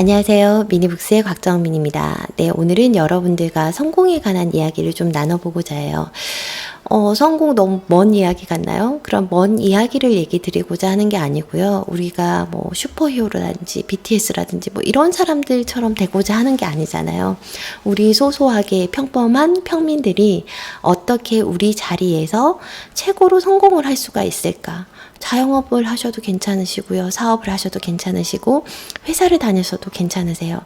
안녕하세요. 미니북스의 곽정민입니다. 네, 오늘은 여러분들과 성공에 관한 이야기를 좀 나눠보고자 해요. 성공 너무 먼 이야기 같나요? 그런 먼 이야기를 얘기 드리고자 하는 게 아니고요. 우리가 뭐 슈퍼히어로라든지 BTS라든지 뭐 이런 사람들처럼 되고자 하는 게 아니잖아요. 우리 소소하게 평범한 평민들이 어떻게 우리 자리에서 최고로 성공을 할 수가 있을까? 자영업을 하셔도 괜찮으시고요. 사업을 하셔도 괜찮으시고 회사를 다니셔도 괜찮으세요.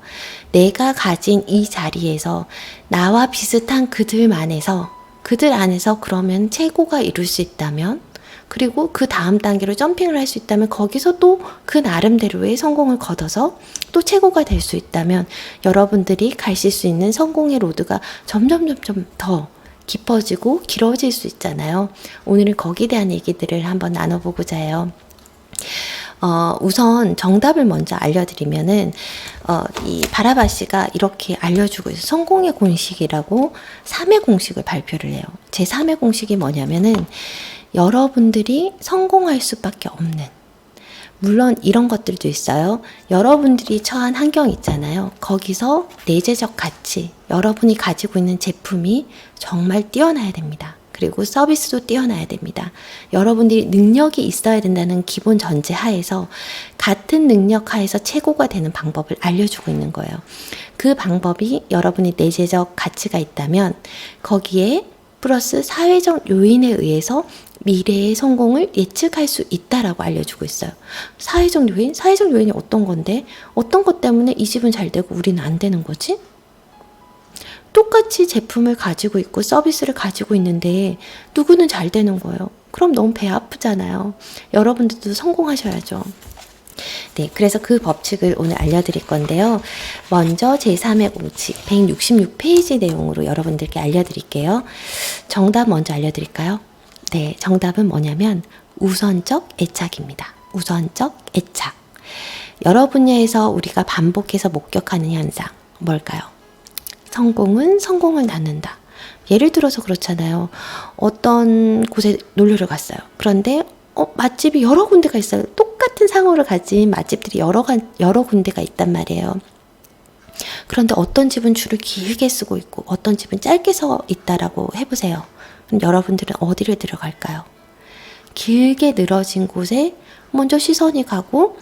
내가 가진 이 자리에서 나와 비슷한 그들 안에서 그러면 최고가 이룰 수 있다면, 그리고 그 다음 단계로 점핑을 할 수 있다면 거기서 또 그 나름대로의 성공을 거둬서 또 최고가 될 수 있다면 여러분들이 가실 수 있는 성공의 로드가 점점 더 깊어지고 길어질 수 있잖아요. 오늘은 거기에 대한 얘기들을 한번 나눠보고자 해요. 우선 정답을 먼저 알려드리면은, 이 바라바 씨가 이렇게 알려주고 있어요. 성공의 공식이라고 3의 공식을 발표를 해요. 제 3의 공식이 뭐냐면은, 여러분들이 성공할 수밖에 없는, 물론 이런 것들도 있어요. 여러분들이 처한 환경 있잖아요. 거기서 내재적 가치, 여러분이 가지고 있는 제품이 정말 뛰어나야 됩니다. 그리고 서비스도 뛰어나야 됩니다. 여러분들이 능력이 있어야 된다는 기본 전제 하에서 같은 능력 하에서 최고가 되는 방법을 알려주고 있는 거예요. 그 방법이 여러분이 내재적 가치가 있다면 거기에 플러스 사회적 요인에 의해서 미래의 성공을 예측할 수 있다라고 알려주고 있어요. 사회적 요인? 사회적 요인이 어떤 건데? 어떤 것 때문에 이 집은 잘 되고 우리는 안 되는 거지? 똑같이 제품을 가지고 있고 서비스를 가지고 있는데 누구는 잘 되는 거예요. 그럼 너무 배 아프잖아요. 여러분들도 성공하셔야죠. 네, 그래서 그 법칙을 오늘 알려드릴 건데요. 먼저 제3의 공식 166페이지 내용으로 여러분들께 알려드릴게요. 정답 먼저 알려드릴까요? 네, 정답은 뭐냐면 우선적 애착입니다. 우선적 애착. 여러 분야에서 우리가 반복해서 목격하는 현상, 뭘까요? 성공은 성공을 낳는다. 예를 들어서 그렇잖아요. 어떤 곳에 놀러를 갔어요. 그런데 맛집이 여러 군데가 있어요. 똑같은 상호를 가진 맛집들이 여러 군데가 있단 말이에요. 그런데 어떤 집은 줄을 길게 쓰고 있고 어떤 집은 짧게 서 있다라고 해보세요. 그럼 여러분들은 어디를 들어갈까요? 길게 늘어진 곳에 먼저 시선이 가고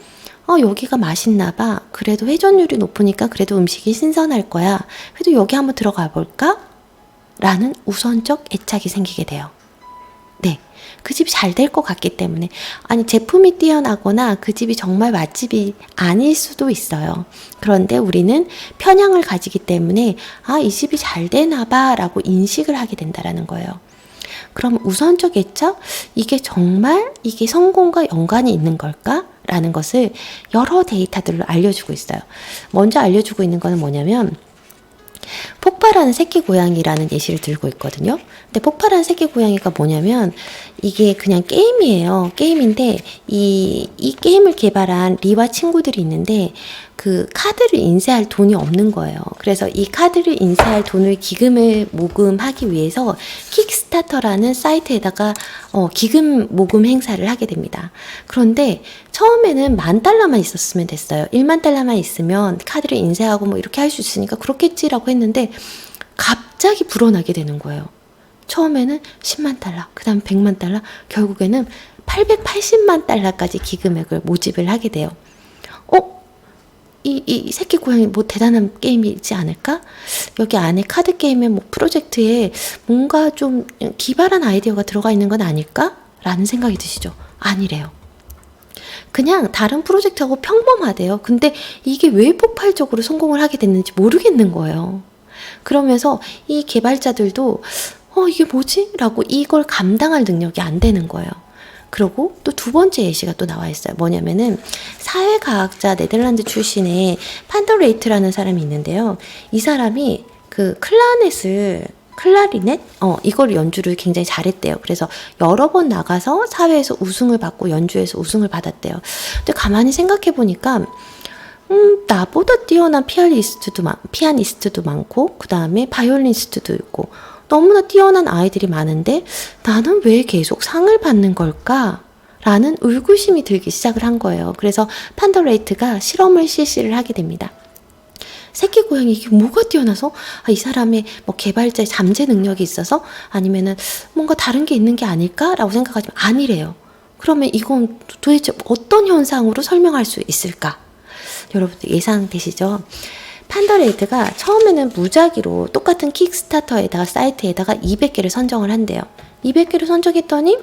여기가 맛있나 봐. 그래도 회전율이 높으니까 그래도 음식이 신선할 거야. 그래도 여기 한번 들어가 볼까? 라는 우선적 애착이 생기게 돼요. 네. 그 집이 잘 될 것 같기 때문에. 아니, 제품이 뛰어나거나 그 집이 정말 맛집이 아닐 수도 있어요. 그런데 우리는 편향을 가지기 때문에 이 집이 잘 되나 봐 라고 인식을 하게 된다라는 거예요. 그럼 우선적 애착? 이게 정말 이게 성공과 연관이 있는 걸까? 라는 것을 여러 데이터들로 알려주고 있어요. 먼저 알려주고 있는 거는 뭐냐면 폭발하는 새끼 고양이라는 예시를 들고 있거든요. 근데 폭발하는 새끼 고양이가 뭐냐면 이게 그냥 게임이에요. 게임인데 이 게임을 개발한 리와 친구들이 있는데 그 카드를 인쇄할 돈이 없는 거예요. 그래서 이 카드를 인쇄할 돈을 기금을 모금하기 위해서 킥스타터라는 사이트에다가 기금 모금 행사를 하게 됩니다. 그런데 처음에는 $10,000만 있었으면 됐어요. 10,000,000달러만 있으면 카드를 인쇄하고 뭐 이렇게 할 수 있으니까 그렇겠지라고 했는데 갑자기 불어나게 되는 거예요. 처음에는 $100,000, 그 다음 $1,000,000, 결국에는 $880만 기금액을 모집을 하게 돼요. 이 새끼 고양이 뭐 대단한 게임이지 않을까? 여기 안에 카드 게임의 뭐 프로젝트에 뭔가 좀 기발한 아이디어가 들어가 있는 건 아닐까? 라는 생각이 드시죠? 아니래요. 그냥 다른 프로젝트하고 평범하대요. 근데 이게 왜 폭발적으로 성공을 하게 됐는지 모르겠는 거예요. 그러면서 이 개발자들도 이게 뭐지? 라고 이걸 감당할 능력이 안 되는 거예요. 그리고 또 두 번째 예시가 또 나와 있어요. 뭐냐면은 사회과학자 네덜란드 출신의 판더레이트라는 사람이 있는데요. 이 사람이 그 클라리넷? 이걸 연주를 굉장히 잘했대요. 그래서 여러 번 나가서 사회에서 우승을 받고 연주에서 우승을 받았대요. 근데 가만히 생각해 보니까 나보다 뛰어난 피아니스트도 많고 그 다음에 바이올리니스트도 있고 너무나 뛰어난 아이들이 많은데 나는 왜 계속 상을 받는 걸까? 라는 의구심이 들기 시작을 한 거예요. 그래서 판더레이트가 실험을 실시를 하게 됩니다. 새끼 고양이 이게 뭐가 뛰어나서? 이 사람의 뭐 개발자의 잠재 능력이 있어서? 아니면은 뭔가 다른 게 있는 게 아닐까라고 생각하지만 아니래요. 그러면 이건 도대체 어떤 현상으로 설명할 수 있을까? 여러분들 예상되시죠? 판더레이트가 처음에는 무작위로 똑같은 킥스타터에다가 사이트에다가 200개를 선정을 한대요. 200개를 선정했더니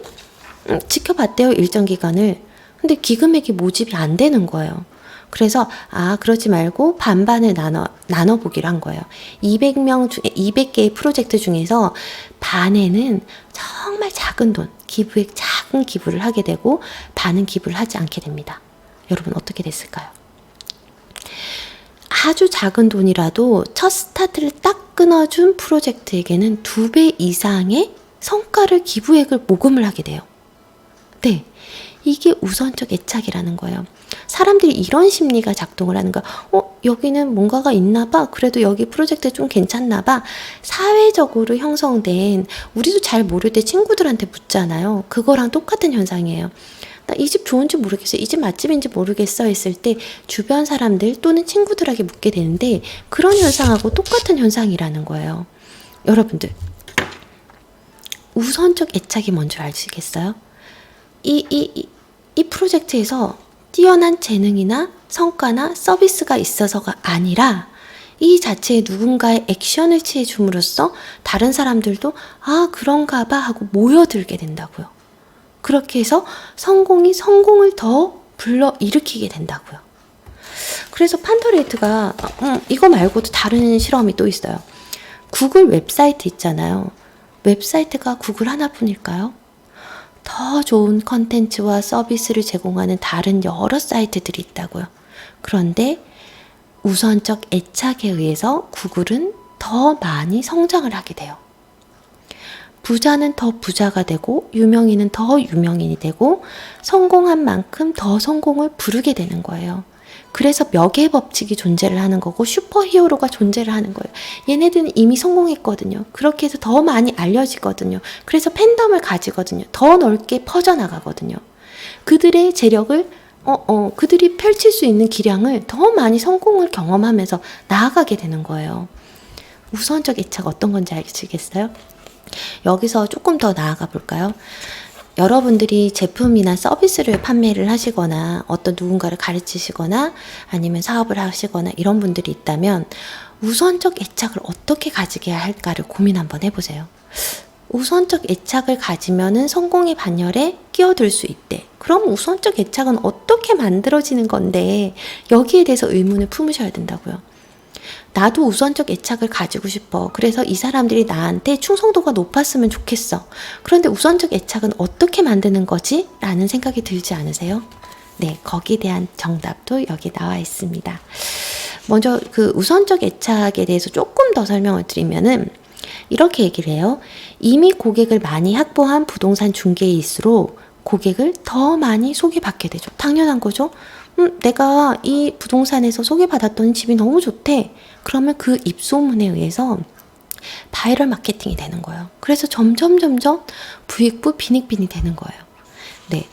지켜봤대요, 일정 기간을. 근데 기금액이 모집이 안 되는 거예요. 그래서 그러지 말고 반반을 나눠보기로 한 거예요. 200명 중에 200개의 프로젝트 중에서 반에는 정말 작은 돈, 기부액 작은 기부를 하게 되고 반은 기부를 하지 않게 됩니다. 여러분 어떻게 됐을까요? 아주 작은 돈이라도 첫 스타트를 딱 끊어준 프로젝트에게는 2배 이상의 성과를 기부액을 모금을 하게 돼요. 네, 이게 우선적 애착이라는 거예요. 사람들이 이런 심리가 작동을 하는 거야. 여기는 뭔가가 있나 봐. 그래도 여기 프로젝트 좀 괜찮나 봐. 사회적으로 형성된, 우리도 잘 모를 때 친구들한테 묻잖아요. 그거랑 똑같은 현상이에요. 나 이 집 좋은지 모르겠어, 이 집 맛집인지 모르겠어 했을 때 주변 사람들 또는 친구들에게 묻게 되는데, 그런 현상하고 똑같은 현상이라는 거예요. 여러분들, 우선적 애착이 뭔 줄 아시겠어요? 이 프로젝트에서 뛰어난 재능이나 성과나 서비스가 있어서가 아니라 이 자체에 누군가의 액션을 취해 줌으로써 다른 사람들도 그런가 봐 하고 모여들게 된다고요. 그렇게 해서 성공을 더 불러일으키게 된다고요. 그래서 판더레이트가 이거 말고도 다른 실험이 또 있어요. 구글 웹사이트 있잖아요. 웹사이트가 구글 하나뿐일까요? 더 좋은 컨텐츠와 서비스를 제공하는 다른 여러 사이트들이 있다고요. 그런데 우선적 애착에 의해서 구글은 더 많이 성장을 하게 돼요. 부자는 더 부자가 되고 유명인은 더 유명인이 되고 성공한 만큼 더 성공을 부르게 되는 거예요. 그래서 멱의 법칙이 존재를 하는 거고 슈퍼히어로가 존재를 하는 거예요. 얘네들은 이미 성공했거든요. 그렇게 해서 더 많이 알려지거든요. 그래서 팬덤을 가지거든요. 더 넓게 퍼져나가거든요. 그들의 재력을 그들이 펼칠 수 있는 기량을 더 많이 성공을 경험하면서 나아가게 되는 거예요. 우선적 애착 어떤 건지 아시겠어요? 여기서 조금 더 나아가 볼까요? 여러분들이 제품이나 서비스를 판매를 하시거나 어떤 누군가를 가르치시거나 아니면 사업을 하시거나 이런 분들이 있다면 우선적 애착을 어떻게 가지게 할까를 고민 한번 해보세요. 우선적 애착을 가지면은 성공의 반열에 끼어들 수 있대. 그럼 우선적 애착은 어떻게 만들어지는 건데 여기에 대해서 의문을 품으셔야 된다고요. 나도 우선적 애착을 가지고 싶어. 그래서 이 사람들이 나한테 충성도가 높았으면 좋겠어. 그런데 우선적 애착은 어떻게 만드는 거지? 라는 생각이 들지 않으세요? 네, 거기에 대한 정답도 여기 나와 있습니다. 먼저 그 우선적 애착에 대해서 조금 더 설명을 드리면은 이렇게 얘기를 해요. 이미 고객을 많이 확보한 부동산 중개일수록 고객을 더 많이 소개받게 되죠. 당연한 거죠. 내가 이 부동산에서 소개받았던 집이 너무 좋대. 그러면 그 입소문에 의해서 바이럴 마케팅이 되는 거예요. 그래서 점점 부익부 빈익빈이 되는 거예요. 네.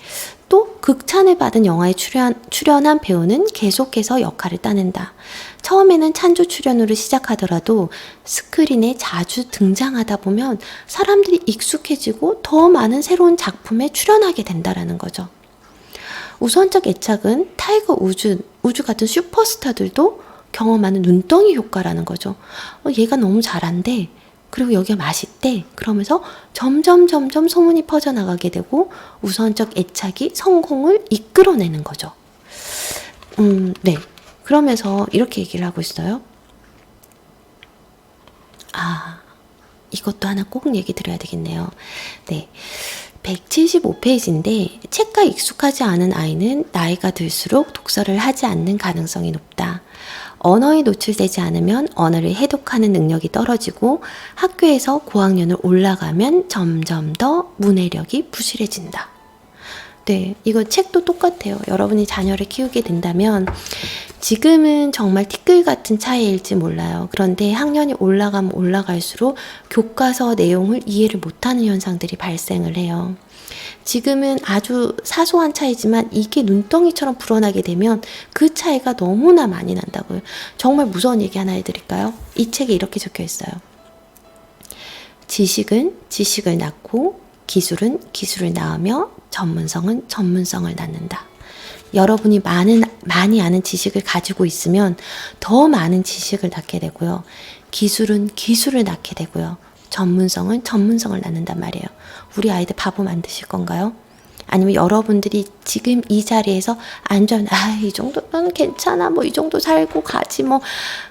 또 극찬을 받은 영화에 출연한 배우는 계속해서 역할을 따낸다. 처음에는 찬조 출연으로 시작하더라도 스크린에 자주 등장하다 보면 사람들이 익숙해지고 더 많은 새로운 작품에 출연하게 된다라는 거죠. 우선적 애착은 타이거 우즈 같은 슈퍼스타들도 경험하는 눈덩이 효과라는 거죠. 얘가 너무 잘한대. 그리고 여기가 맛있대. 그러면서 점점 소문이 퍼져나가게 되고 우선적 애착이 성공을 이끌어내는 거죠. 네. 그러면서 이렇게 얘기를 하고 있어요. 이것도 하나 꼭 얘기 드려야 되겠네요. 네. 175페이지인데 책과 익숙하지 않은 아이는 나이가 들수록 독서를 하지 않는 가능성이 높다. 언어에 노출되지 않으면 언어를 해독하는 능력이 떨어지고 학교에서 고학년을 올라가면 점점 더 문해력이 부실해진다. 네, 이거 책도 똑같아요. 여러분이 자녀를 키우게 된다면 지금은 정말 티끌 같은 차이일지 몰라요. 그런데 학년이 올라가면 올라갈수록 교과서 내용을 이해를 못하는 현상들이 발생을 해요. 지금은 아주 사소한 차이지만 이게 눈덩이처럼 불어나게 되면 그 차이가 너무나 많이 난다고요. 정말 무서운 얘기 하나 해드릴까요? 이 책에 이렇게 적혀 있어요. 지식은 지식을 낳고 기술은 기술을 낳으며 전문성은 전문성을 낳는다. 여러분이 많이 아는 지식을 가지고 있으면 더 많은 지식을 낳게 되고요. 기술은 기술을 낳게 되고요. 전문성은 전문성을 낳는단 말이에요. 우리 아이들 바보 만드실 건가요? 아니면 여러분들이 지금 이 자리에서 안전, 이 정도면 괜찮아, 뭐 이 정도 살고 가지, 뭐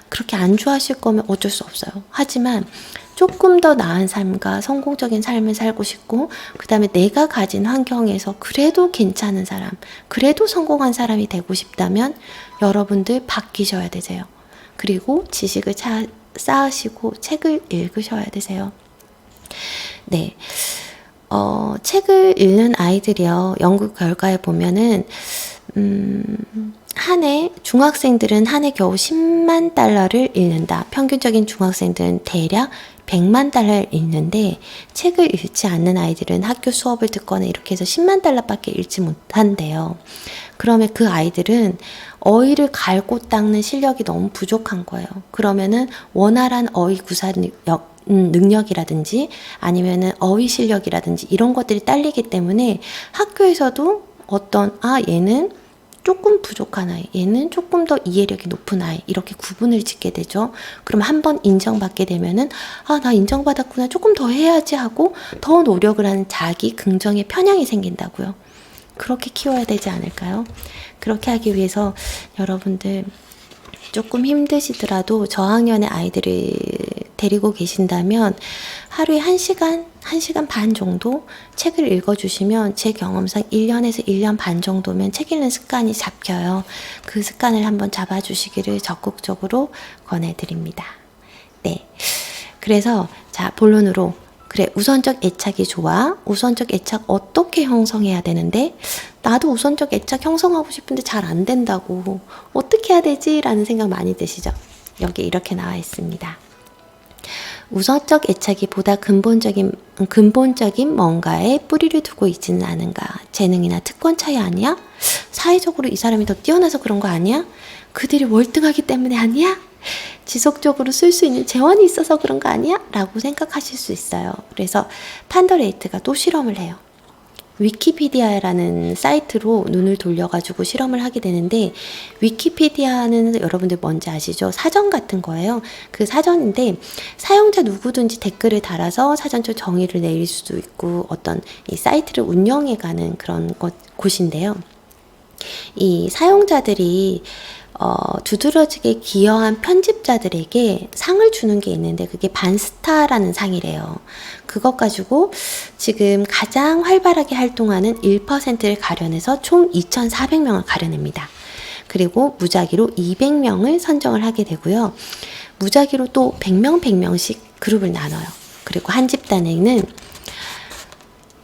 그렇게 안주하실 거면 어쩔 수 없어요. 하지만 조금 더 나은 삶과 성공적인 삶을 살고 싶고, 그 다음에 내가 가진 환경에서 그래도 괜찮은 사람, 그래도 성공한 사람이 되고 싶다면 여러분들 바뀌셔야 되세요. 그리고 지식을 쌓으시고 책을 읽으셔야 되세요. 네. 책을 읽는 아이들이요. 연구 결과에 보면은, 한 해, 중학생들은 한 해 겨우 10만 달러를 읽는다. 평균적인 중학생들은 대략 100만 달러를 읽는데, 책을 읽지 않는 아이들은 학교 수업을 듣거나 이렇게 해서 10만 달러밖에 읽지 못한대요. 그러면 그 아이들은 어휘를 갈고 닦는 실력이 너무 부족한 거예요. 그러면은 원활한 어휘 구사 능력이라든지 아니면은 어휘 실력이라든지 이런 것들이 딸리기 때문에 학교에서도 얘는 조금 부족한 아이, 얘는 조금 더 이해력이 높은 아이, 이렇게 구분을 짓게 되죠. 그럼 한번 인정받게 되면은 나 인정받았구나, 조금 더 해야지 하고 더 노력을 하는 자기 긍정의 편향이 생긴다고요. 그렇게 키워야 되지 않을까요? 그렇게 하기 위해서 여러분들 조금 힘드시더라도 저학년의 아이들을 데리고 계신다면 하루에 1시간 반 정도 책을 읽어주시면 제 경험상 1년에서 1년 반 정도면 책 읽는 습관이 잡혀요. 그 습관을 한번 잡아주시기를 적극적으로 권해드립니다. 네. 그래서 자, 본론으로 그래, 우선적 애착이 좋아. 우선적 애착 어떻게 형성해야 되는데 나도 우선적 애착 형성하고 싶은데 잘 안 된다고 어떻게 해야 되지? 라는 생각 많이 드시죠? 여기 이렇게 나와 있습니다. 우선적 애착이 보다 근본적인 뭔가에 뿌리를 두고 있지는 않은가? 재능이나 특권 차이 아니야? 사회적으로 이 사람이 더 뛰어나서 그런 거 아니야? 그들이 월등하기 때문에 아니야? 지속적으로 쓸 수 있는 재원이 있어서 그런 거 아니야? 라고 생각하실 수 있어요. 그래서 판더레이트가 또 실험을 해요. 위키피디아라는 사이트로 눈을 돌려가지고 실험을 하게 되는데, 위키피디아는 여러분들 뭔지 아시죠? 사전 같은 거예요. 그 사전인데 사용자 누구든지 댓글을 달아서 사전적 정의를 내릴 수도 있고 어떤 이 사이트를 운영해가는 그런 곳인데요. 이 사용자들이 두드러지게 기여한 편집자들에게 상을 주는 게 있는데 그게 반스타라는 상이래요. 그것 가지고 지금 가장 활발하게 활동하는 1%를 가려내서 총 2,400명을 가려냅니다. 그리고 무작위로 200명을 선정을 하게 되고요. 무작위로 또 100명씩 그룹을 나눠요. 그리고 한 집단에는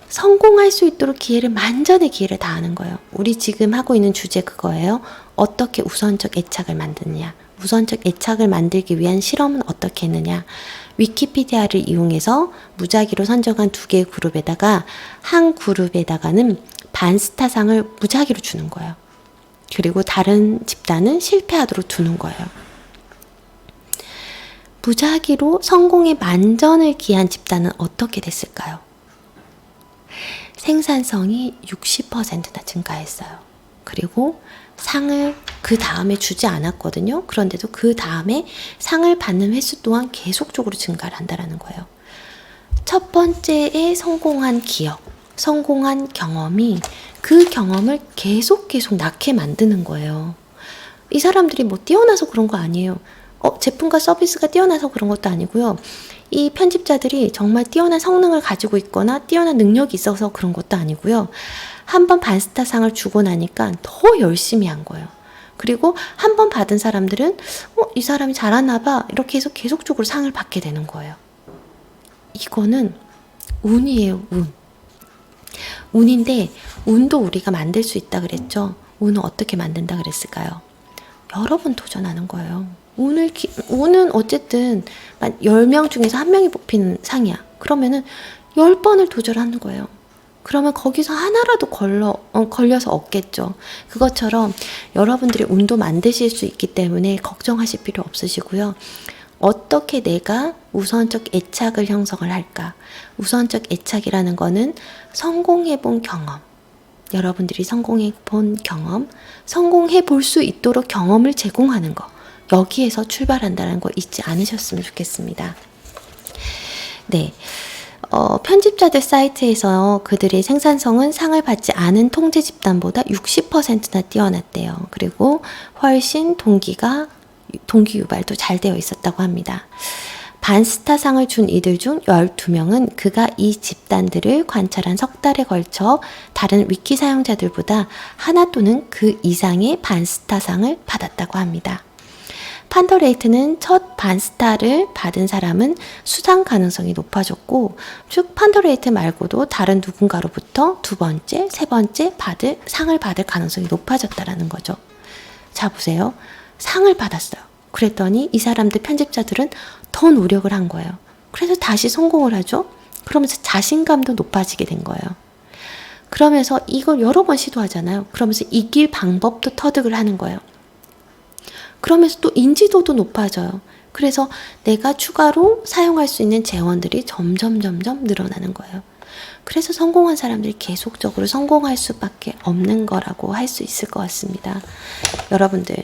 성공할 수 있도록 만전의 기회를 다하는 거예요. 우리 지금 하고 있는 주제 그거예요. 어떻게 우선적 애착을 만드느냐. 우선적 애착을 만들기 위한 실험은 어떻게 했느냐. 위키피디아를 이용해서 무작위로 선정한 2개의 그룹에다가 한 그룹에다가는 반스타상을 무작위로 주는 거예요. 그리고 다른 집단은 실패하도록 두는 거예요. 무작위로 성공의 만전을 기한 집단은 어떻게 됐을까요? 생산성이 60%나 증가했어요. 그리고 상을 그 다음에 주지 않았거든요. 그런데도 그 다음에 상을 받는 횟수 또한 계속적으로 증가를 한다는 거예요. 첫 번째에 성공한 기업, 성공한 경험이 그 경험을 계속 낳게 만드는 거예요. 이 사람들이 뭐 뛰어나서 그런 거 아니에요. 제품과 서비스가 뛰어나서 그런 것도 아니고요. 이 편집자들이 정말 뛰어난 성능을 가지고 있거나 뛰어난 능력이 있어서 그런 것도 아니고요. 한번 반스타상을 주고 나니까 더 열심히 한 거예요. 그리고 한 번 받은 사람들은 이 사람이 잘하나 봐 이렇게 해서 계속적으로 상을 받게 되는 거예요. 이거는 운이에요. 운인데 운도 우리가 만들 수 있다 그랬죠. 운은 어떻게 만든다 그랬을까요? 여러 번 도전하는 거예요. 운은 어쨌든 10명 중에서 1명이 뽑히는 상이야. 그러면은 10번을 도전하는 거예요. 그러면 거기서 하나라도 걸려서 없겠죠. 그것처럼 여러분들이 운도 만드실 수 있기 때문에 걱정하실 필요 없으시고요. 어떻게 내가 우선적 애착을 형성을 할까? 우선적 애착이라는 거는 성공해 본 경험, 여러분들이 성공해 본 경험, 성공해 볼 수 있도록 경험을 제공하는 거, 여기에서 출발한다는 거 잊지 않으셨으면 좋겠습니다. 네. 편집자들 사이트에서 그들의 생산성은 상을 받지 않은 통제 집단보다 60%나 뛰어났대요. 그리고 훨씬 동기 유발도 잘 되어 있었다고 합니다. 반스타상을 준 이들 중 12명은 그가 이 집단들을 관찰한 석 달에 걸쳐 다른 위키 사용자들보다 하나 또는 그 이상의 반스타상을 받았다고 합니다. 판더레이트는 첫 반스타를 받은 사람은 수상 가능성이 높아졌고, 즉 판더레이트 말고도 다른 누군가로부터 두 번째, 세 번째 상을 받을 가능성이 높아졌다라는 거죠. 자, 보세요. 상을 받았어요. 그랬더니 이 사람들 편집자들은 더 노력을 한 거예요. 그래서 다시 성공을 하죠. 그러면서 자신감도 높아지게 된 거예요. 그러면서 이걸 여러 번 시도하잖아요. 그러면서 이길 방법도 터득을 하는 거예요. 그러면서 또 인지도도 높아져요. 그래서 내가 추가로 사용할 수 있는 재원들이 점점 늘어나는 거예요. 그래서 성공한 사람들이 계속적으로 성공할 수밖에 없는 거라고 할 수 있을 것 같습니다. 여러분들,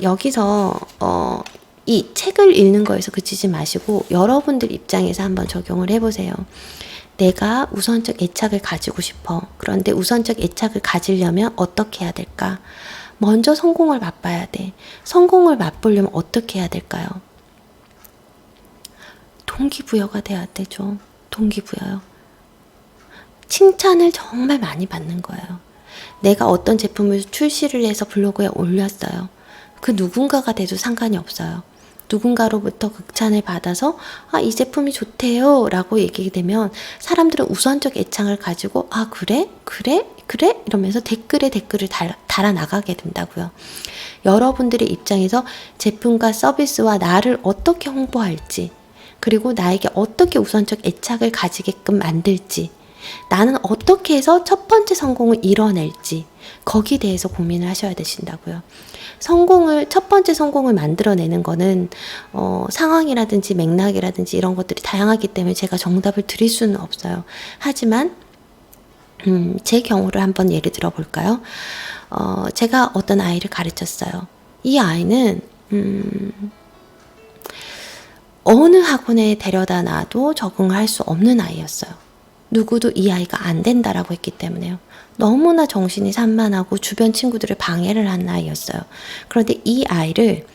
여기서 이 책을 읽는 거에서 그치지 마시고 여러분들 입장에서 한번 적용을 해보세요. 내가 우선적 애착을 가지고 싶어. 그런데 우선적 애착을 가지려면 어떻게 해야 될까? 먼저 성공을 맛봐야 돼. 성공을 맛보려면 어떻게 해야 될까요? 동기부여가 돼야 되죠. 동기부여요. 칭찬을 정말 많이 받는 거예요. 내가 어떤 제품을 출시를 해서 블로그에 올렸어요. 그 누군가가 돼도 상관이 없어요. 누군가로부터 극찬을 받아서 이 제품이 좋대요 라고 얘기되면 사람들은 우선적 애착을 가지고 그래? 이러면서 댓글에 댓글을 달아나가게 된다고요. 여러분들의 입장에서 제품과 서비스와 나를 어떻게 홍보할지, 그리고 나에게 어떻게 우선적 애착을 가지게끔 만들지, 나는 어떻게 해서 첫 번째 성공을 이뤄낼지, 거기에 대해서 고민을 하셔야 되신다고요. 첫 번째 성공을 만들어내는 거는 상황이라든지 맥락이라든지 이런 것들이 다양하기 때문에 제가 정답을 드릴 수는 없어요. 하지만 제 경우를 한번 예를 들어 볼까요? 제가 어떤 아이를 가르쳤어요. 이 아이는 어느 학원에 데려다 놔도 적응할 수 없는 아이였어요. 누구도 이 아이가 안 된다라고 했기 때문에요. 너무나 정신이 산만하고 주변 친구들을 방해를 한 아이였어요. 그런데 이 아이를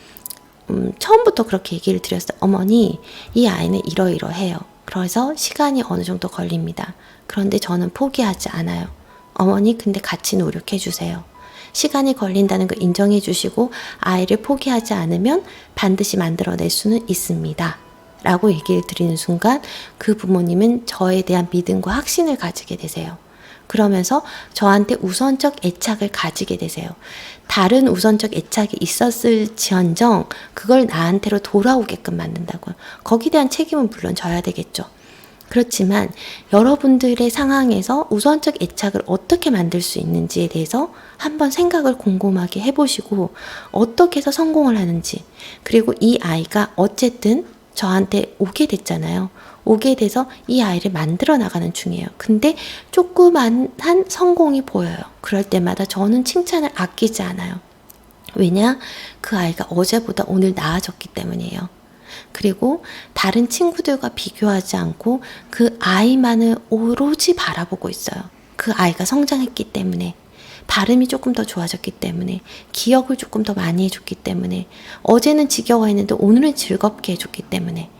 처음부터 그렇게 얘기를 드렸어요. 어머니, 이 아이는 이러이러해요. 그래서 시간이 어느 정도 걸립니다. 그런데 저는 포기하지 않아요. 어머니, 근데 같이 노력해 주세요. 시간이 걸린다는 걸 인정해 주시고 아이를 포기하지 않으면 반드시 만들어낼 수는 있습니다. 라고 얘기를 드리는 순간 그 부모님은 저에 대한 믿음과 확신을 가지게 되세요. 그러면서 저한테 우선적 애착을 가지게 되세요. 다른 우선적 애착이 있었을지언정 그걸 나한테로 돌아오게끔 만든다고요. 거기에 대한 책임은 물론 져야 되겠죠. 그렇지만 여러분들의 상황에서 우선적 애착을 어떻게 만들 수 있는지에 대해서 한번 생각을 곰곰하게 해보시고 어떻게 해서 성공을 하는지, 그리고 이 아이가 어쨌든 저한테 오게 됐잖아요. 오게 돼서 이 아이를 만들어 나가는 중이에요. 근데 조그만한 성공이 보여요. 그럴 때마다 저는 칭찬을 아끼지 않아요. 왜냐? 그 아이가 어제보다 오늘 나아졌기 때문이에요. 그리고 다른 친구들과 비교하지 않고 그 아이만을 오로지 바라보고 있어요. 그 아이가 성장했기 때문에, 발음이 조금 더 좋아졌기 때문에, 기억을 조금 더 많이 해줬기 때문에, 어제는 지겨워했는데 오늘은 즐겁게 해줬기 때문에,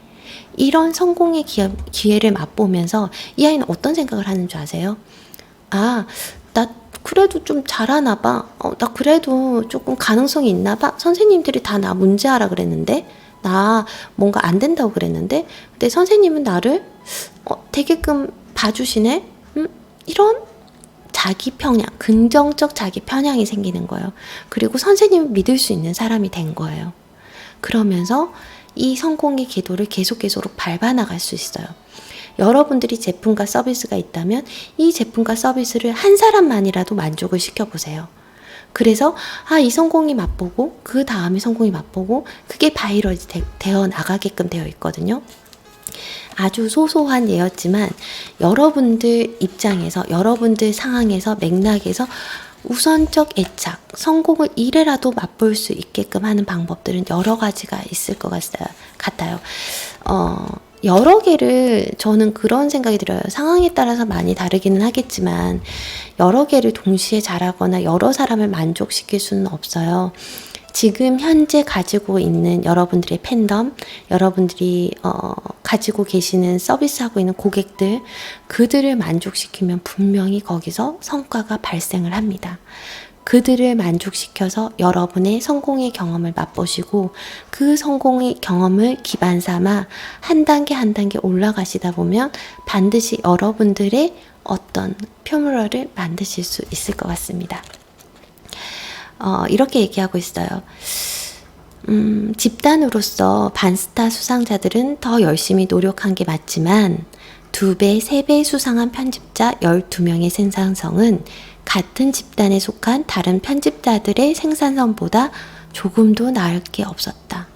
이런 성공의 기회를 맛보면서 이 아이는 어떤 생각을 하는 줄 아세요? 나 그래도 좀 잘하나 봐. 나 그래도 조금 가능성이 있나 봐. 선생님들이 다 나 문제아라 그랬는데, 나 뭔가 안 된다고 그랬는데, 근데 선생님은 나를 되게끔 봐주시네? 이런 자기 편향, 긍정적 자기 편향이 생기는 거예요. 그리고 선생님을 믿을 수 있는 사람이 된 거예요. 그러면서 이 성공의 궤도를 계속 밟아 나갈 수 있어요. 여러분들이 제품과 서비스가 있다면 이 제품과 서비스를 한 사람만이라도 만족을 시켜보세요. 그래서 이 성공이 맛보고 그 다음에 성공이 맛보고 그게 바이럴이 되어 나가게끔 되어 있거든요. 아주 소소한 예였지만 여러분들 입장에서, 여러분들 상황에서, 맥락에서 우선적 애착, 성공을 이래라도 맛볼 수 있게끔 하는 방법들은 여러 가지가 있을 것 같아요. 여러 개를, 저는 그런 생각이 들어요. 상황에 따라서 많이 다르기는 하겠지만 여러 개를 동시에 잘하거나 여러 사람을 만족시킬 수는 없어요. 지금 현재 가지고 있는 여러분들의 팬덤, 여러분들이 가지고 계시는 서비스하고 있는 고객들, 그들을 만족시키면 분명히 거기서 성과가 발생을 합니다. 그들을 만족시켜서 여러분의 성공의 경험을 맛보시고 그 성공의 경험을 기반 삼아 한 단계 한 단계 올라가시다 보면 반드시 여러분들의 어떤 표물러를 만드실 수 있을 것 같습니다. 이렇게 얘기하고 있어요. 집단으로서 반스타 수상자들은 더 열심히 노력한 게 맞지만 2배, 3배 수상한 편집자 12명의 생산성은 같은 집단에 속한 다른 편집자들의 생산성보다 조금도 나을 게 없었다.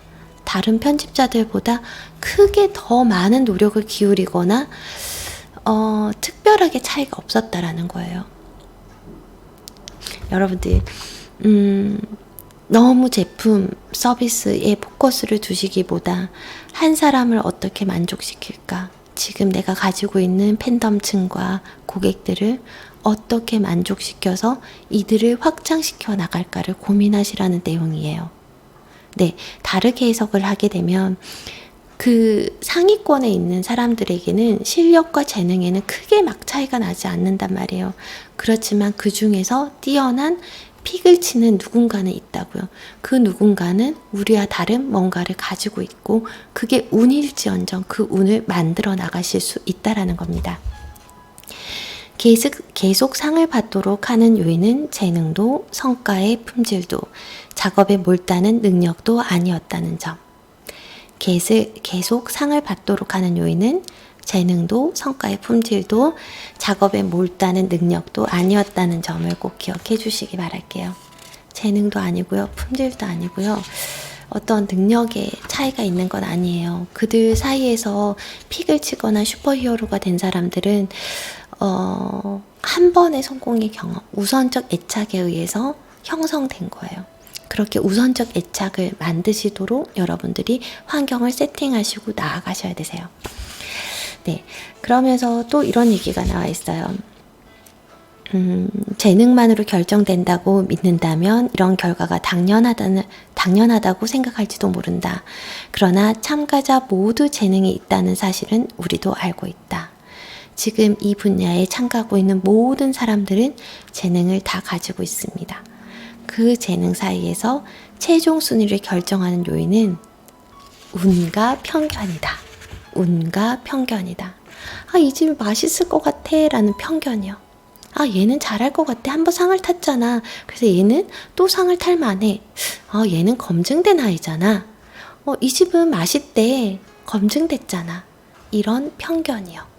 다른 편집자들보다 크게 더 많은 노력을 기울이거나 특별하게 차이가 없었다라는 거예요. 여러분들 너무 제품, 서비스에 포커스를 두시기보다 한 사람을 어떻게 만족시킬까? 지금 내가 가지고 있는 팬덤층과 고객들을 어떻게 만족시켜서 이들을 확장시켜 나갈까를 고민하시라는 내용이에요. 네, 다르게 해석을 하게 되면 그 상위권에 있는 사람들에게는 실력과 재능에는 크게 막 차이가 나지 않는단 말이에요. 그렇지만 그 중에서 뛰어난 픽을 치는 누군가는 있다고요. 그 누군가는 우리와 다른 뭔가를 가지고 있고 그게 운일지언정 그 운을 만들어 나가실 수 있다라는 겁니다. 계속 상을 받도록 하는 요인은 재능도, 성과의 품질도, 작업에 몰두하는 능력도 아니었다는 점. 계속 상을 받도록 하는 요인은 재능도, 성과의 품질도, 작업에 몰두하는 능력도 아니었다는 점을 꼭 기억해 주시기 바랄게요. 재능도 아니고요, 품질도 아니고요, 어떤 능력에 차이가 있는 건 아니에요. 그들 사이에서 픽을 치거나 슈퍼히어로가 된 사람들은 한 번의 성공의 경험, 우선적 애착에 의해서 형성된 거예요. 그렇게 우선적 애착을 만드시도록 여러분들이 환경을 세팅하시고 나아가셔야 되세요. 네, 그러면서 또 이런 얘기가 나와 있어요. 재능만으로 결정된다고 믿는다면 이런 결과가 당연하다고 생각할지도 모른다. 그러나 참가자 모두 재능이 있다는 사실은 우리도 알고 있다. 지금 이 분야에 참가하고 있는 모든 사람들은 재능을 다 가지고 있습니다. 그 재능 사이에서 최종 순위를 결정하는 요인은 운과 편견이다. 운과 편견이다. 이 집이 맛있을 것 같아 라는 편견이요. 얘는 잘할 것 같아. 한번 상을 탔잖아. 그래서 얘는 또 상을 탈 만해. 얘는 검증된 아이잖아. 이 집은 맛있대. 검증됐잖아. 이런 편견이요.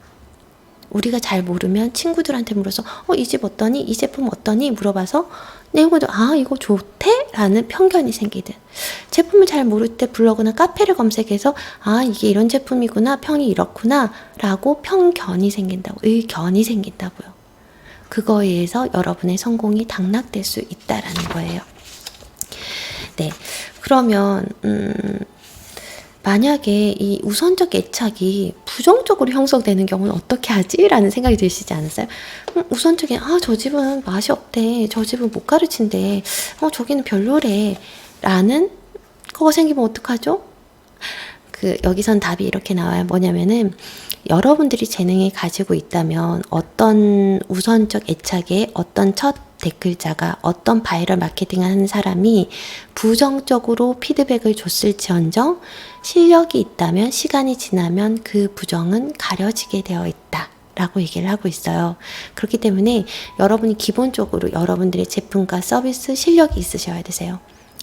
우리가 잘 모르면 친구들한테 물어서 이 집 어떠니? 이 제품 어떠니? 물어봐서 내용도 이거 좋대? 라는 편견이 생기든, 제품을 잘 모를 때 블로그나 카페를 검색해서 이게 이런 제품이구나, 평이 이렇구나 라고 편견이 생긴다고, 의견이 생긴다고요. 그거에 의해서 여러분의 성공이 당락될 수 있다라는 거예요. 네, 그러면 만약에 이 우선적 애착이 부정적으로 형성되는 경우는 어떻게 하지? 라는 생각이 드시지 않았어요? 우선적인, 저 집은 맛이 없대. 저 집은 못 가르친대. 저기는 별로래. 라는 거가 생기면 어떡하죠? 여기선 답이 이렇게 나와요. 뭐냐면은, 여러분들이 재능이 가지고 있다면 어떤 우선적 애착에 어떤 첫 댓글자가, 어떤 바이럴 마케팅하는 사람이 부정적으로 피드백을 줬을지언정 실력이 있다면 시간이 지나면 그 부정은 가려지게 되어 있다 라고 얘기를 하고 있어요. 그렇기 때문에 여러분이 기본적으로 여러분들의 제품과 서비스 실력이 있으셔야 되세요.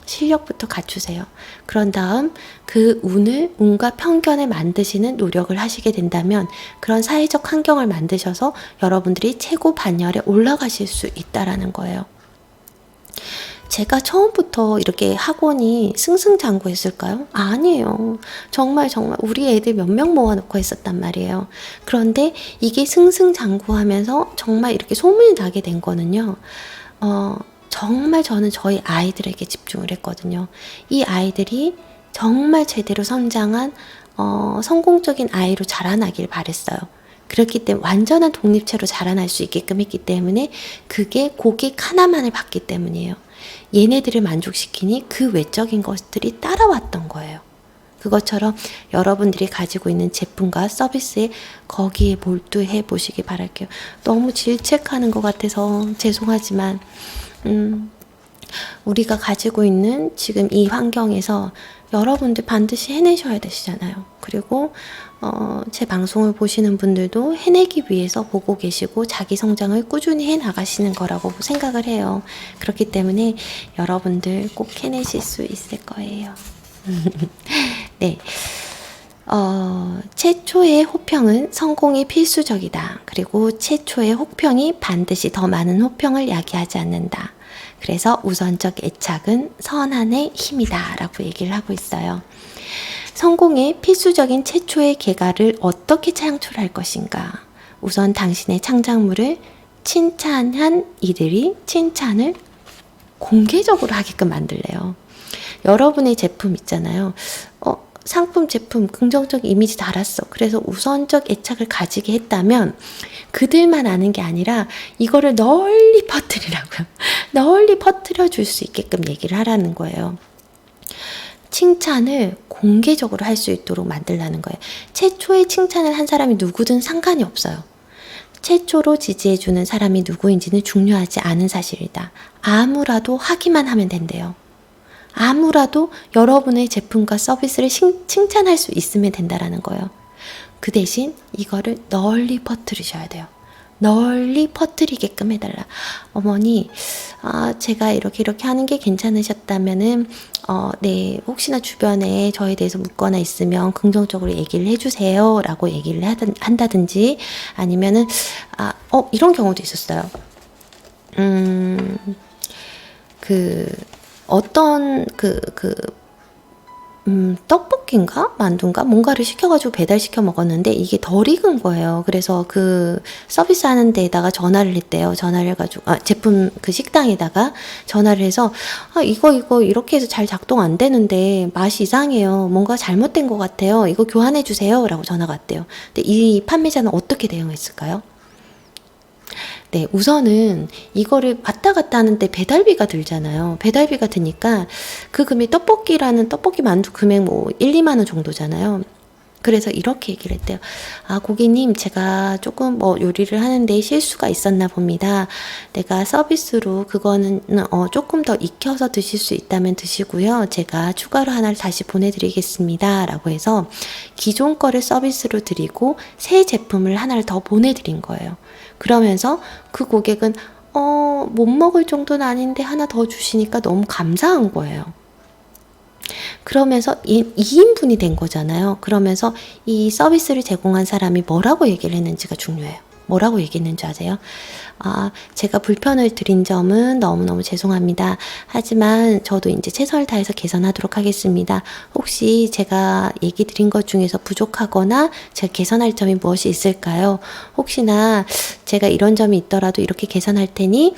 실력부터 갖추세요. 그런 다음 그 운과 편견을 만드시는 노력을 하시게 된다면 그런 사회적 환경을 만드셔서 여러분들이 최고 반열에 올라가실 수 있다라는 거예요. 제가 처음부터 이렇게 학원이 승승장구했을까요? 아니에요. 정말 우리 애들 몇 명 모아놓고 했었단 말이에요. 그런데 이게 승승장구하면서 정말 이렇게 소문이 나게 된 거는요. 정말 저는 저희 아이들에게 집중을 했거든요. 이 아이들이 정말 제대로 성장한 성공적인 아이로 자라나길 바랬어요. 그렇기 때문에 완전한 독립체로 자라날 수 있게끔 했기 때문에 그게 고객 하나만을 봤기 때문이에요. 얘네들을 만족시키니 그 외적인 것들이 따라왔던 거예요. 그것처럼 여러분들이 가지고 있는 제품과 서비스에 거기에 몰두해 보시기 바랄게요. 너무 질책하는 것 같아서 죄송하지만 우리가 가지고 있는 지금 이 환경에서 여러분들 반드시 해내셔야 되시잖아요. 그리고 제 방송을 보시는 분들도 해내기 위해서 보고 계시고 자기 성장을 꾸준히 해나가시는 거라고 생각을 해요. 그렇기 때문에 여러분들 꼭 해내실 수 있을 거예요. 네. 최초의 호평은 성공이 필수적이다. 그리고 최초의 호평이 반드시 더 많은 호평을 야기하지 않는다. 그래서 우선적 애착은 선한의 힘이다 라고 얘기를 하고 있어요. 성공의 필수적인 최초의 개가를 어떻게 창출할 것인가? 우선 당신의 창작물을 칭찬한 이들이 칭찬을 공개적으로 하게끔 만들래요. 여러분의 제품 있잖아요. 상품, 제품, 긍정적 이미지 달았어. 그래서 우선적 애착을 가지게 했다면 그들만 아는 게 아니라 이거를 널리 퍼뜨리라고요. 널리 퍼뜨려 줄 수 있게끔 얘기를 하라는 거예요. 칭찬을 공개적으로 할 수 있도록 만들라는 거예요. 최초의 칭찬을 한 사람이 누구든 상관이 없어요. 최초로 지지해주는 사람이 누구인지는 중요하지 않은 사실이다. 아무라도 하기만 하면 된대요. 아무라도 여러분의 제품과 서비스를 칭찬할 수 있으면 된다라는 거예요. 그 대신 이거를 널리 퍼뜨리셔야 돼요. 널리 퍼뜨리게끔 해달라. 어머니, 제가 이렇게 하는 게 괜찮으셨다면은, 네, 혹시나 주변에 저에 대해서 묻거나 있으면 긍정적으로 얘기를 해주세요. 라고 얘기를 한다든지, 아니면은, 이런 경우도 있었어요. 떡볶이인가? 만두인가? 뭔가를 시켜가지고 배달시켜 먹었는데 이게 덜 익은 거예요. 그래서 그 서비스 하는 데에다가 전화를 했대요. 전화를 해가지고, 제품 그 식당에다가 전화를 해서, 이거 이렇게 해서 잘 작동 안 되는데 맛이 이상해요. 뭔가 잘못된 것 같아요. 이거 교환해주세요. 라고 전화가 왔대요. 근데 이 판매자는 어떻게 대응했을까요? 네, 우선은 이거를 왔다 갔다 하는데 배달비가 들잖아요. 배달비가 드니까 그 금액 떡볶이 만두 금액 1, 2만 원 정도잖아요. 그래서 이렇게 얘기를 했대요. 고객님, 제가 조금 요리를 하는데 실수가 있었나 봅니다. 내가 서비스로 그거는 조금 더 익혀서 드실 수 있다면 드시고요. 제가 추가로 하나를 다시 보내드리겠습니다. 라고 해서 기존 거를 서비스로 드리고 새 제품을 하나를 더 보내드린 거예요. 그러면서 그 고객은 못 먹을 정도는 아닌데 하나 더 주시니까 너무 감사한 거예요. 그러면서 2인분이 된 거잖아요. 그러면서 이 서비스를 제공한 사람이 뭐라고 얘기를 했는지가 중요해요. 뭐라고 얘기했는지 아세요? 제가 불편을 드린 점은 너무너무 죄송합니다. 하지만 저도 이제 최선을 다해서 개선하도록 하겠습니다. 혹시 제가 얘기 드린 것 중에서 부족하거나 제가 개선할 점이 무엇이 있을까요? 혹시나 제가 이런 점이 있더라도 이렇게 개선할 테니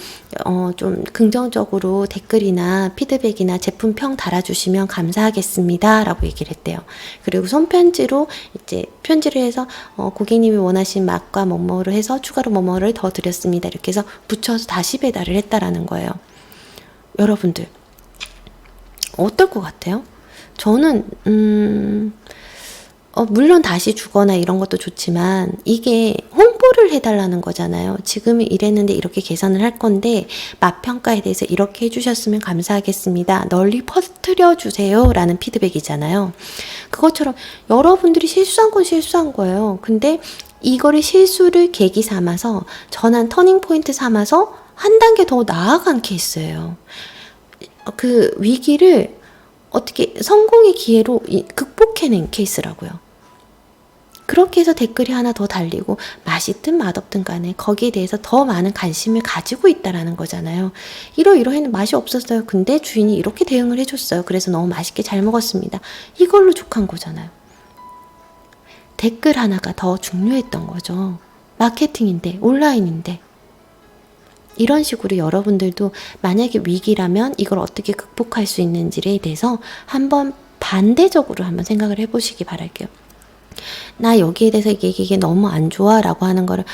좀 긍정적으로 댓글이나 피드백이나 제품평 달아주시면 감사하겠습니다. 라고 얘기를 했대요. 그리고 손편지로 이제 편지를 해서 고객님이 원하신 맛과 뭐뭐를 해서 추가로 뭐뭐를 더 드렸습니다. 이렇게 해서 붙여서 다시 배달을 했다라는 거예요. 여러분들 어떨 것 같아요? 저는 물론 다시 주거나 이런 것도 좋지만 이게 홍보를 해달라는 거잖아요. 지금 이랬는데 이렇게 개선을 할 건데 맛평가에 대해서 이렇게 해주셨으면 감사하겠습니다. 널리 퍼뜨려 주세요 라는 피드백이잖아요. 그것처럼 여러분들이 실수한 건 실수한 거예요. 근데 이거를 실수를 계기 삼아서 터닝 포인트 삼아서 한 단계 더 나아간 케이스예요. 그 위기를 어떻게 성공의 기회로 극복해낸 케이스라고요. 그렇게 해서 댓글이 하나 더 달리고 맛있든 맛없든 간에 거기에 대해서 더 많은 관심을 가지고 있다라는 거잖아요. 이러이러해는 맛이 없었어요. 근데 주인이 이렇게 대응을 해줬어요. 그래서 너무 맛있게 잘 먹었습니다. 이걸로 족한 거잖아요. 댓글 하나가 더 중요했던 거죠. 마케팅인데, 온라인인데. 이런 식으로 여러분들도 만약에 위기라면 이걸 어떻게 극복할 수 있는지에 대해서 한번 반대적으로 한번 생각을 해보시기 바랄게요. 나 여기에 대해서 이게 너무 안 좋아 라고 하는 거를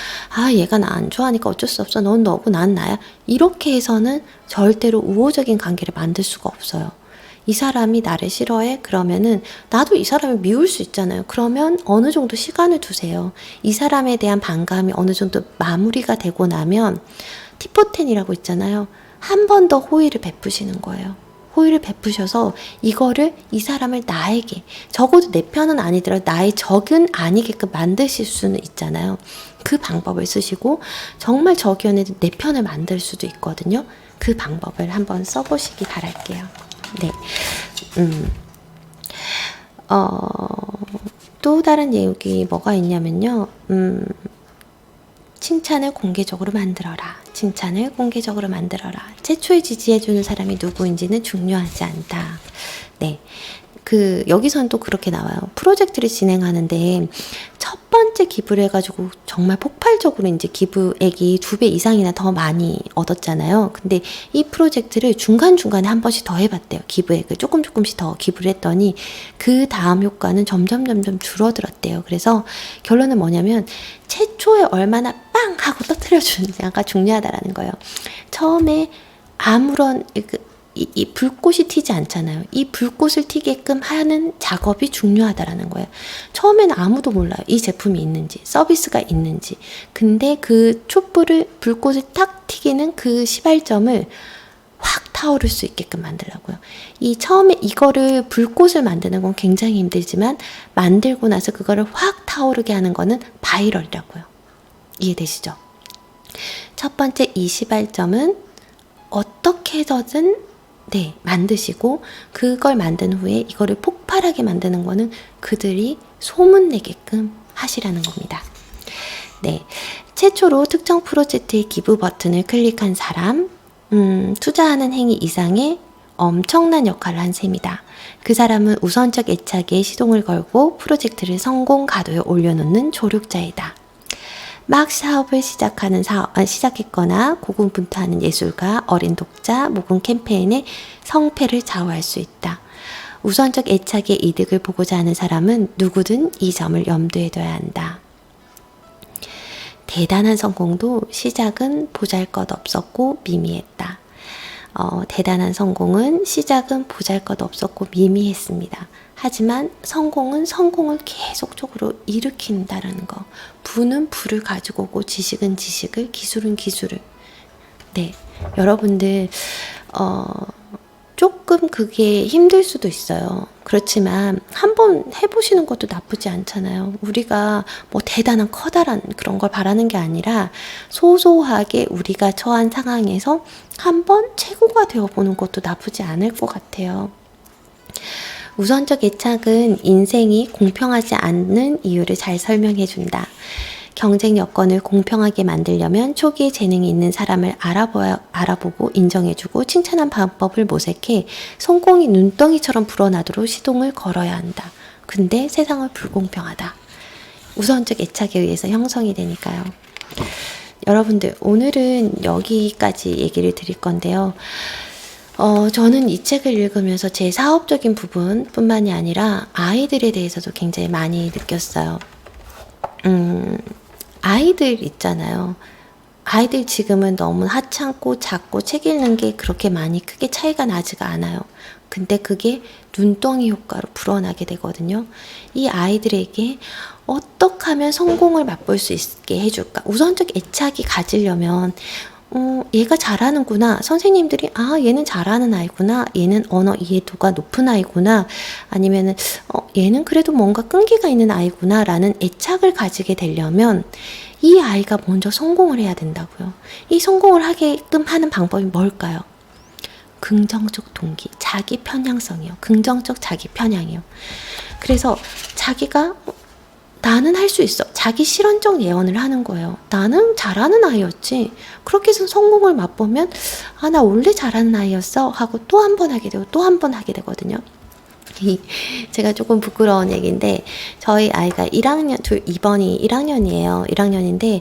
얘가 나 안 좋아하니까 어쩔 수 없어. 넌 너고 난 나야. 이렇게 해서는 절대로 우호적인 관계를 만들 수가 없어요. 이 사람이 나를 싫어해? 그러면은 나도 이 사람을 미울 수 있잖아요. 그러면 어느 정도 시간을 두세요. 이 사람에 대한 반감이 어느 정도 마무리가 되고 나면 티포텐이라고 있잖아요. 한 번 더 호의를 베푸시는 거예요. 호의를 베푸셔서 이거를 이 사람을 나에게 적어도 내 편은 아니더라도 나의 적은 아니게끔 만드실 수는 있잖아요. 그 방법을 쓰시고 정말 적이었는데 내 편을 만들 수도 있거든요. 그 방법을 한번 써보시기 바랄게요. 네. 또 다른 얘기 뭐가 있냐면요. 칭찬을 공개적으로 만들어라. 칭찬을 공개적으로 만들어라. 최초에 지지해주는 사람이 누구인지는 중요하지 않다. 네. 여기선 또 그렇게 나와요. 프로젝트를 진행하는데 첫 번째 기부를 해가지고 정말 폭발적으로 이제 기부액이 2배 이상이나 더 많이 얻었잖아요. 근데 이 프로젝트를 중간중간에 한 번씩 더 해봤대요. 기부액을 조금씩 더 기부를 했더니 그 다음 효과는 점점 줄어들었대요. 그래서 결론은 뭐냐면 최초에 얼마나 빵! 하고 터뜨려주느냐가 중요하다라는 거예요. 처음에 아무런 이 불꽃이 튀지 않잖아요. 이 불꽃을 튀게끔 하는 작업이 중요하다라는 거예요. 처음에는 아무도 몰라요. 이 제품이 있는지, 서비스가 있는지. 근데 그 불꽃을 탁 튀기는 그 시발점을 확 타오를 수 있게끔 만들라고요. 처음에 이거를 불꽃을 만드는 건 굉장히 힘들지만 만들고 나서 그거를 확 타오르게 하는 거는 바이럴이라고요. 이해되시죠? 첫 번째 이 시발점은 어떻게 해서든 만드시고 그걸 만든 후에 이거를 폭발하게 만드는 거는 그들이 소문내게끔 하시라는 겁니다. 네, 최초로 특정 프로젝트의 기부 버튼을 클릭한 사람, 투자하는 행위 이상의 엄청난 역할을 한 셈이다. 그 사람은 우선적 애착에 시동을 걸고 프로젝트를 성공 가도에 올려놓는 조력자이다. 막 사업을 시작했거나 고군분투하는 예술가, 어린 독자, 모금 캠페인의 성패를 좌우할 수 있다. 우선적 애착의 이득을 보고자 하는 사람은 누구든 이 점을 염두에 둬야 한다. 대단한 성공도 시작은 보잘것없었고 미미했다. 대단한 성공은 시작은 보잘것없었고 미미했습니다. 하지만 성공은 성공을 계속적으로 일으킨다라는 거. 부는 부를 가지고 오고 지식은 지식을, 기술은 기술을. 네, 여러분들 조금 그게 힘들 수도 있어요. 그렇지만 한번 해보시는 것도 나쁘지 않잖아요. 우리가 뭐 대단한 커다란 그런 걸 바라는 게 아니라 소소하게 우리가 처한 상황에서 한번 최고가 되어보는 것도 나쁘지 않을 것 같아요. 우선적 애착은 인생이 공평하지 않는 이유를 잘 설명해준다. 경쟁 여건을 공평하게 만들려면 초기에 재능이 있는 사람을 알아보고 인정해주고 칭찬한 방법을 모색해 성공이 눈덩이처럼 불어나도록 시동을 걸어야 한다. 근데 세상은 불공평하다. 우선적 애착에 의해서 형성이 되니까요. 여러분들, 오늘은 여기까지 얘기를 드릴 건데요. 저는 이 책을 읽으면서 제 사업적인 부분뿐만이 아니라 아이들에 대해서도 굉장히 많이 느꼈어요. 아이들 있잖아요. 아이들 지금은 너무 하찮고 작고 책 읽는 게 그렇게 많이 크게 차이가 나지가 않아요. 근데 그게 눈덩이 효과로 불어나게 되거든요. 이 아이들에게 어떻게 하면 성공을 맛볼 수 있게 해줄까? 우선적 애착이 가지려면 얘가 잘하는구나. 선생님들이 얘는 잘하는 아이구나. 얘는 언어 이해도가 높은 아이구나. 아니면은 얘는 그래도 뭔가 끈기가 있는 아이구나 라는 애착을 가지게 되려면 이 아이가 먼저 성공을 해야 된다고요. 이 성공을 하게끔 하는 방법이 뭘까요? 긍정적 동기, 자기 편향성이요. 긍정적 자기 편향이요. 그래서 자기가 나는 할 수 있어. 자기 실현적 예언을 하는 거예요. 나는 잘하는 아이였지. 그렇게 해서 성공을 맛보면 아, 나 원래 잘하는 아이였어 하고 또 한 번 하게 되고 또 한 번 하게 되거든요. 제가 조금 부끄러운 얘기인데 저희 아이가 1학년, 이번이 1학년이에요. 1학년인데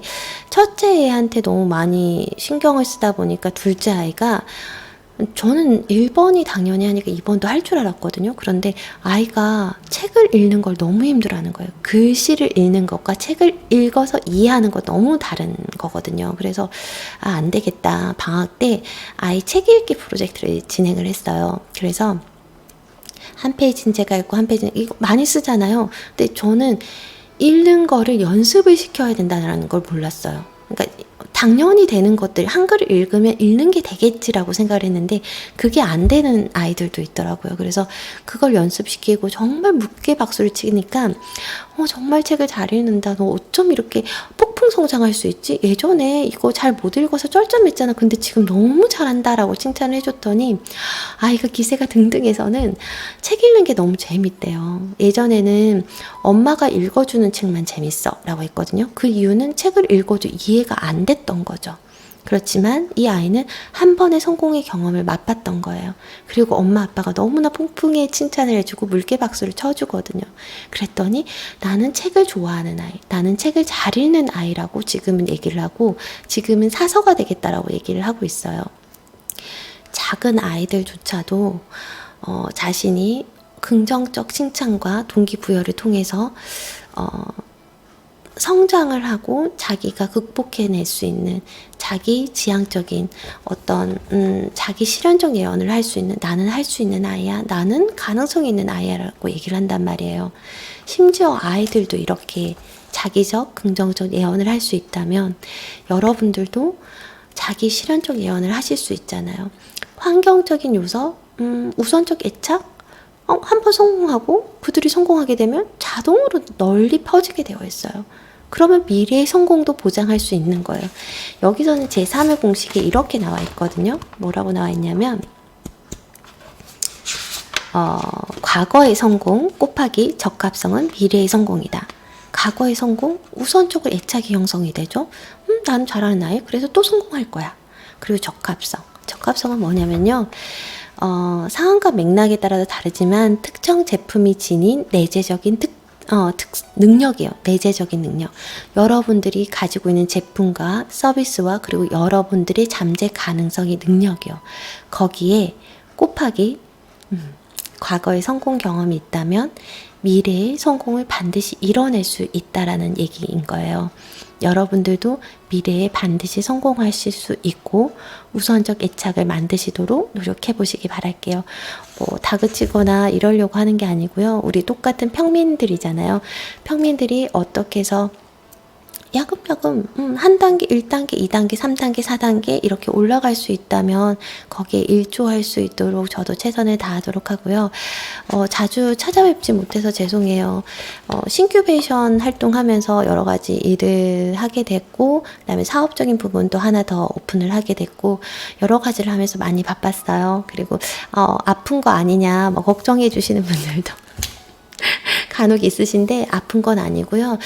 첫째 애한테 너무 많이 신경을 쓰다 보니까 둘째 아이가 저는 1번이 당연히 하니까 2번도 할 줄 알았거든요. 그런데 아이가 책을 읽는 걸 너무 힘들어하는 거예요. 글씨를 읽는 것과 책을 읽어서 이해하는 것 너무 다른 거거든요. 그래서 아, 안 되겠다. 방학 때 아이 책 읽기 프로젝트를 진행을 했어요. 그래서 한 페이지는 제가 읽고 한 페이지는 이거 많이 쓰잖아요. 근데 저는 읽는 거를 연습을 시켜야 된다는 걸 몰랐어요. 그러니까 당연히 되는 것들, 한글을 읽으면 읽는 게 되겠지라고 생각을 했는데 그게 안 되는 아이들도 있더라고요. 그래서 그걸 연습시키고 정말 묻게 박수를 치니까 정말 책을 잘 읽는다. 너 어쩜 이렇게 폭풍 성장할 수 있지? 예전에 이거 잘 못 읽어서 쩔쩔맸잖아. 근데 지금 너무 잘한다라고 칭찬을 해줬더니 아이가 기세가 등등해서는 책 읽는 게 너무 재밌대요. 예전에는 엄마가 읽어주는 책만 재밌어 라고 했거든요. 그 이유는 책을 읽어도 이해가 안 됐던 거죠. 그렇지만 이 아이는 한 번의 성공의 경험을 맛봤던 거예요. 그리고 엄마 아빠가 너무나 풍풍에 칭찬을 해주고 물개 박수를 쳐주거든요. 그랬더니 나는 책을 좋아하는 아이, 나는 책을 잘 읽는 아이라고 지금은 얘기를 하고 지금은 사서가 되겠다라고 얘기를 하고 있어요. 작은 아이들조차도 자신이 긍정적 칭찬과 동기부여를 통해서 성장을 하고 자기가 극복해낼 수 있는 자기 지향적인 어떤 자기 실현적 예언을 할 수 있는 나는 할 수 있는 아이야. 나는 가능성이 있는 아이야라고 얘기를 한단 말이에요. 심지어 아이들도 이렇게 자기적 긍정적 예언을 할 수 있다면 여러분들도 자기 실현적 예언을 하실 수 있잖아요. 환경적인 요소, 우선적 애착, 한 번 성공하고 그들이 성공하게 되면 자동으로 널리 퍼지게 되어 있어요. 그러면 미래의 성공도 보장할 수 있는 거예요. 여기서는 제3의 공식에 이렇게 나와 있거든요. 뭐라고 나와 있냐면 과거의 성공 곱하기 적합성은 미래의 성공이다. 과거의 성공, 우선적으로 애착이 형성이 되죠. 나는 잘하는 아이, 그래서 또 성공할 거야. 그리고 적합성. 적합성은 뭐냐면요. 상황과 맥락에 따라서 다르지만 특정 제품이 지닌 내재적인 능력이에요. 내재적인 능력. 여러분들이 가지고 있는 제품과 서비스와 그리고 여러분들의 잠재 가능성의 능력이요. 거기에 곱하기 과거의 성공 경험이 있다면 미래의 성공을 반드시 이뤄낼 수 있다라는 얘기인 거예요. 여러분들도 미래에 반드시 성공하실 수 있고 우선적 애착을 만드시도록 노력해 보시기 바랄게요. 다그치거나 이러려고 하는 게 아니고요. 우리 똑같은 평민들이잖아요. 평민들이 어떻게 해서 야금야금 한 단계, 1단계, 2단계, 3단계, 4단계 이렇게 올라갈 수 있다면 거기에 일조할 수 있도록 저도 최선을 다하도록 하고요. 자주 찾아뵙지 못해서 죄송해요. 신큐베이션 활동하면서 여러 가지 일을 하게 됐고 그다음에 사업적인 부분도 하나 더 오픈을 하게 됐고 여러 가지를 하면서 많이 바빴어요. 그리고 아픈 거 아니냐 걱정해 주시는 분들도 간혹 있으신데 아픈 건 아니고요.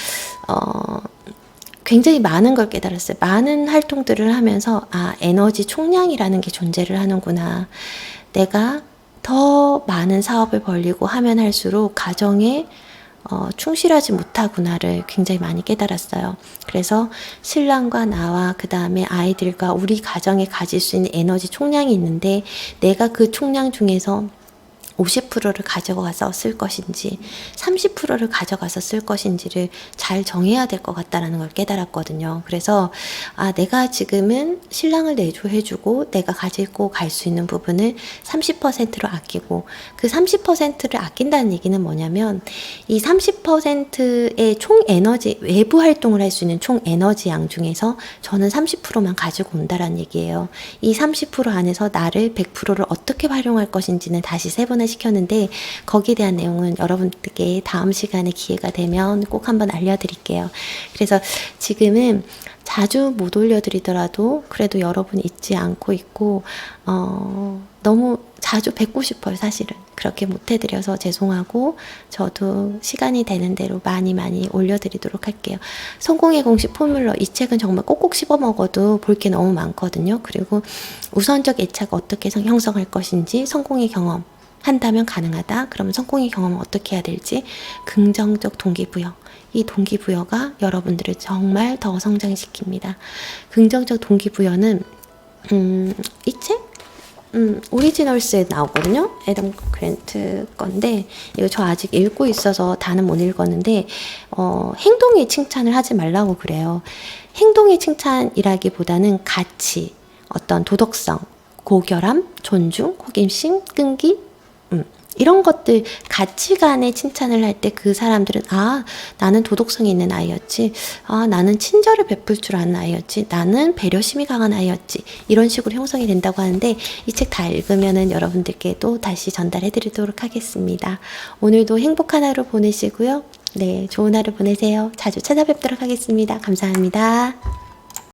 굉장히 많은 걸 깨달았어요. 많은 활동들을 하면서 에너지 총량이라는 게 존재를 하는구나. 내가 더 많은 사업을 벌리고 하면 할수록 가정에 충실하지 못하구나를 굉장히 많이 깨달았어요. 그래서 신랑과 나와 그 다음에 아이들과 우리 가정에 가질 수 있는 에너지 총량이 있는데 내가 그 총량 중에서 50%를 가져가서 쓸 것인지 30%를 가져가서 쓸 것인지를 잘 정해야 될 것 같다는 걸 깨달았거든요. 그래서 내가 지금은 신랑을 내조해주고 내가 가지고 갈 수 있는 부분을 30%로 아끼고 그 30%를 아낀다는 얘기는 뭐냐면 이 30%의 총 에너지 외부 활동을 할 수 있는 총 에너지 양 중에서 저는 30%만 가지고 온다라는 얘기예요. 이 30% 안에서 나를 100%를 어떻게 활용할 것인지는 다시 세 번의 완성시켰는데 거기에 대한 내용은 여러분들께 다음 시간에 기회가 되면 꼭 한번 알려드릴게요. 그래서 지금은 자주 못 올려드리더라도 그래도 여러분 잊지 않고 있고 너무 자주 뵙고 싶어요. 사실은 그렇게 못 해드려서 죄송하고 저도 시간이 되는 대로 많이 올려드리도록 할게요. 성공의 공식 포뮬러 이 책은 정말 꼭꼭 씹어 먹어도 볼 게 너무 많거든요. 그리고 우선적 애착 어떻게 형성할 것인지, 성공의 경험 한다면 가능하다. 그러면 성공의 경험은 어떻게 해야 될지, 긍정적 동기부여. 이 동기부여가 여러분들을 정말 더 성장시킵니다. 긍정적 동기부여는 이 책? 오리지널스에 나오거든요. 애덤 그랜트 건데 이거 저 아직 읽고 있어서 다는 못 읽었는데 행동의 칭찬을 하지 말라고 그래요. 행동의 칭찬이라기보다는 가치, 어떤 도덕성, 고결함, 존중, 호기심, 끈기 이런 것들, 가치관의 칭찬을 할 때 그 사람들은 나는 도덕성이 있는 아이였지, 나는 친절을 베풀 줄 아는 아이였지, 나는 배려심이 강한 아이였지, 이런 식으로 형성이 된다고 하는데 이 책 다 읽으면은 여러분들께 또 다시 전달해 드리도록 하겠습니다. 오늘도 행복한 하루 보내시고요. 네, 좋은 하루 보내세요. 자주 찾아뵙도록 하겠습니다. 감사합니다.